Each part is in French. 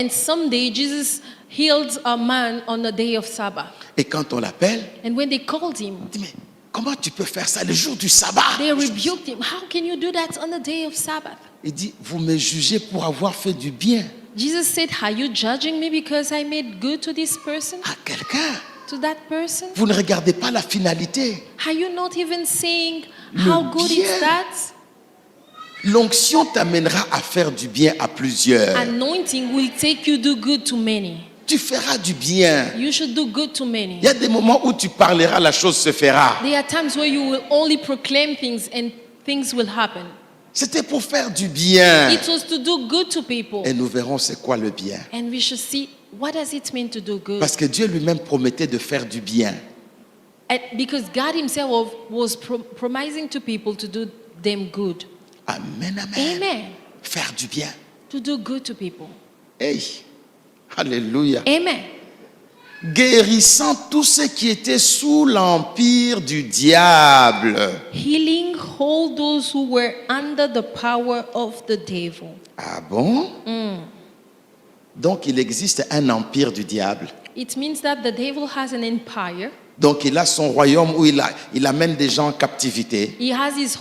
And someday Jesus healed a man on the day of Sabbath. Et quand on l'appelle, And when they called him, on dit, mais comment tu peux faire ça le jour du sabbat? they rebuked him. How can you do that on the day of Sabbath? Il dit, vous me jugez pour avoir fait du bien Jesus said, are you judging me because I made good to this person, à quelqu'un. to that person? Vous ne regardez pas la finalité. Are you not even saying Le how good bien. is that? L'onction t'amènera à faire du bien à plusieurs. Anointing will take you do good to many. Tu feras du bien. You should do good to many. Il y a des moments où tu parleras, la chose se fera. There are times where you will only proclaim things and things will happen. C'était pour faire du bien. It was to do good to people. Et nous verrons c'est quoi le bien. And we should see, what does it mean to do good? Parce que Dieu lui-même promettait de faire du bien. And because God himself was promising to people to do them good. Amen, amen. Amen. Faire du bien. To do good to people. Hey, alléluia. Amen. Guérissant tous ceux qui étaient sous l'empire du diable. Healing all those who were under the power of the devil. Ah bon? Donc il existe un empire du diable. It means that the devil has an empire. Donc il a son royaume où il amène des gens en captivité. He has his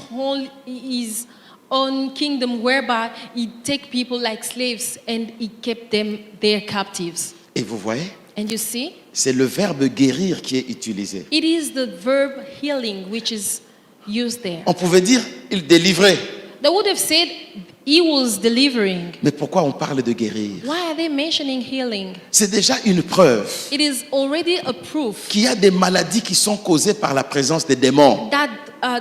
own kingdom whereby he take people like slaves and he kept them there captives. Et vous voyez, And you see, c'est le verbe guérir qui est utilisé. it is the verb healing which is used there. On pouvait dire il délivrait. They would have said he was delivering. Mais pourquoi on parle de guérir? Why are they mentioning healing? C'est déjà une preuve It is already a proof qu'il y a des maladies qui sont causées par la présence des démons. that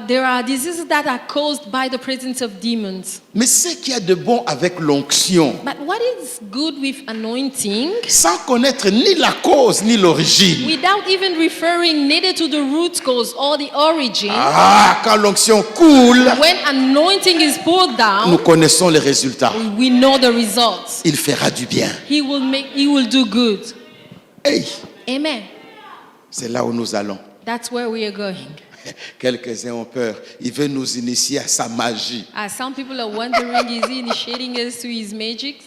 there are diseases that are caused by the presence of demons. Mais ce qu'il y a de bon avec l'onction, But what is good with anointing, sans connaître ni la cause ni l'origine. without even referring neither to the root cause or the origin, Ah, quand l'onction coule, when anointing is poured nous down, connaissons les résultats. we know the results. Il fera du bien. He will do good. Hey, Amen. c'est là où nous allons. That's where we are going. Quelques-uns ont peur. Il veut nous initier à sa magie. Some people are wondering, is he initiating us to his magic?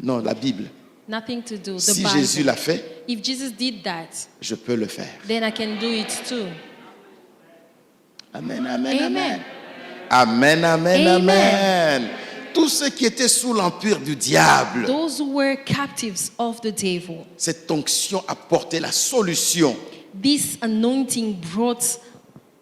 Non, la Bible. Nothing to do. The Si Bible. Jésus l'a fait, If Jesus did that, je peux le faire. then I can do it too. Amen, amen, amen. Amen. Amen, amen, Amen. amen. Tous ceux qui étaient sous l'empire du diable, Those who were captives of the devil, cette onction a porté la solution. this anointing brought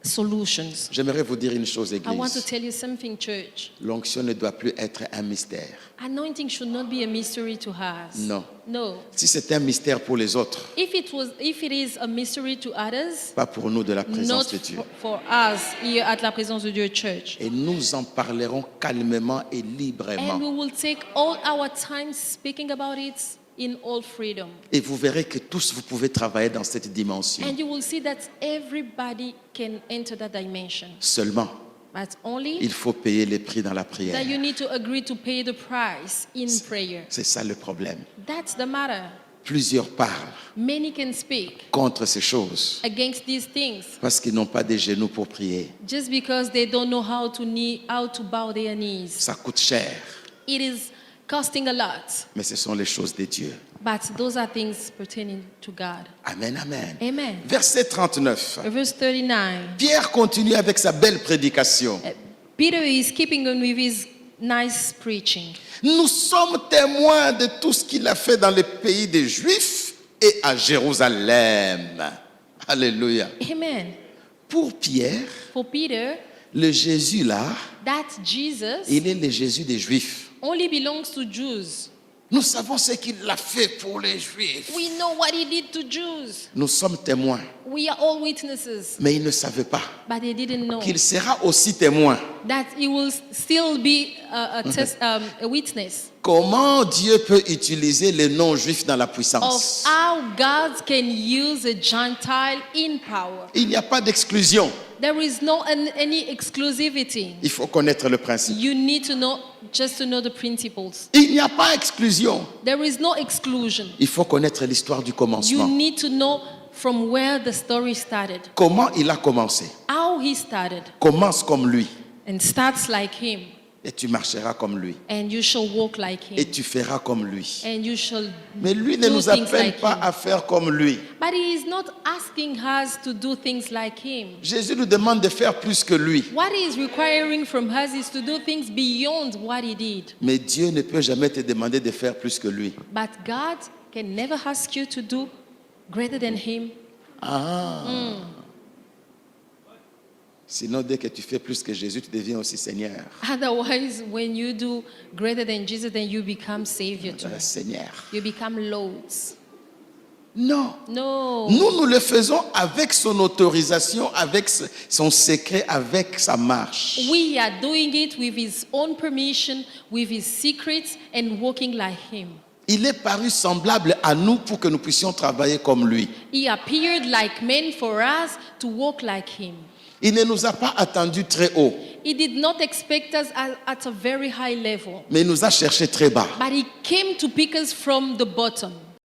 solutions. J'aimerais vous dire une chose, I want to Église. tell you something, church. L'onction ne doit plus être un mystère. Anointing should not be a mystery to us. Non. No. Si c'est un mystère pour les autres, If it is a mystery to others, pas pour nous de la not présence de Dieu. for us here at la présence de Dieu Church. Et nous en parlerons calmement et And librement. we will take all our time speaking about it in all freedom. Et vous verrez que tous vous pouvez travailler dans cette dimension. And you will see that everybody can enter that dimension. Seulement, But only il faut payer les prix dans la prière. that you need to agree to pay the price in prayer. C'est ça le problème. That's the matter. Plusieurs parlent Many can speak contre ces choses against these things parce qu'ils n'ont pas des genoux pour prier. just because they don't know how to bow their knees. Ça coûte cher, It is costing a lot, mais ce sont les choses de Dieu. but those are things pertaining to God. Amen, amen. Amen. Verset 39. Verse 39. Pierre continue avec sa belle prédication. Peter is keeping on with his nice preaching. Nous sommes témoins de tout ce qu'il a fait dans le pays des Juifs et à Jérusalem. Alléluia. Amen. Pour Pierre, For Peter, le Jésus là, that Jesus il est le Jésus des Juifs. only belongs to Jews. Nous savons ce qu'il a fait pour les Juifs. We know what he did to Jews. Nous sommes témoins, We are all witnesses, mais ils ne savaient pas but they didn't know qu'il sera aussi témoin. that he will still be a witness Comment Dieu peut utiliser les non-juifs dans la of puissance? how God can use a Gentile in power. Il n'y a pas d'exclusion. There is no any exclusivity. Il faut connaître le principe. You need to know just to know the principles. Il n'y a pas d'exclusion. There is no exclusion. Il faut connaître l'histoire du You commencement. need to know from where the story started, Comment il a commencé? how he started, Commence comme lui. and starts like him. et tu marcheras comme lui. and you shall walk like Et him, tu feras comme lui. and you shall Mais lui ne do nous things appelle like pas him. à faire comme lui. But he is not asking us to do things like him. Jésus nous demande de faire plus que lui. What he is requiring from us is to do things beyond what he did. Mais Dieu ne peut jamais te demander de faire plus que lui. But God can never ask you to do greater than him. Sinon, dès que tu fais plus que Jésus, tu deviens aussi Seigneur. Otherwise, when you do greater than Jesus, then you become Savior too. Seigneur. You become Lords. Non. No. Nous le faisons avec son autorisation, avec son secret, avec sa marche. We are doing it with his own permission, with his secrets, and walking like him. Il est paru semblable à nous pour que nous puissions travailler comme lui. He appeared like men for us to walk like him. Il ne nous a pas attendus très haut, He did not expect us at a very high level, mais il nous a cherchés très bas. but he came to pick us from the bottom.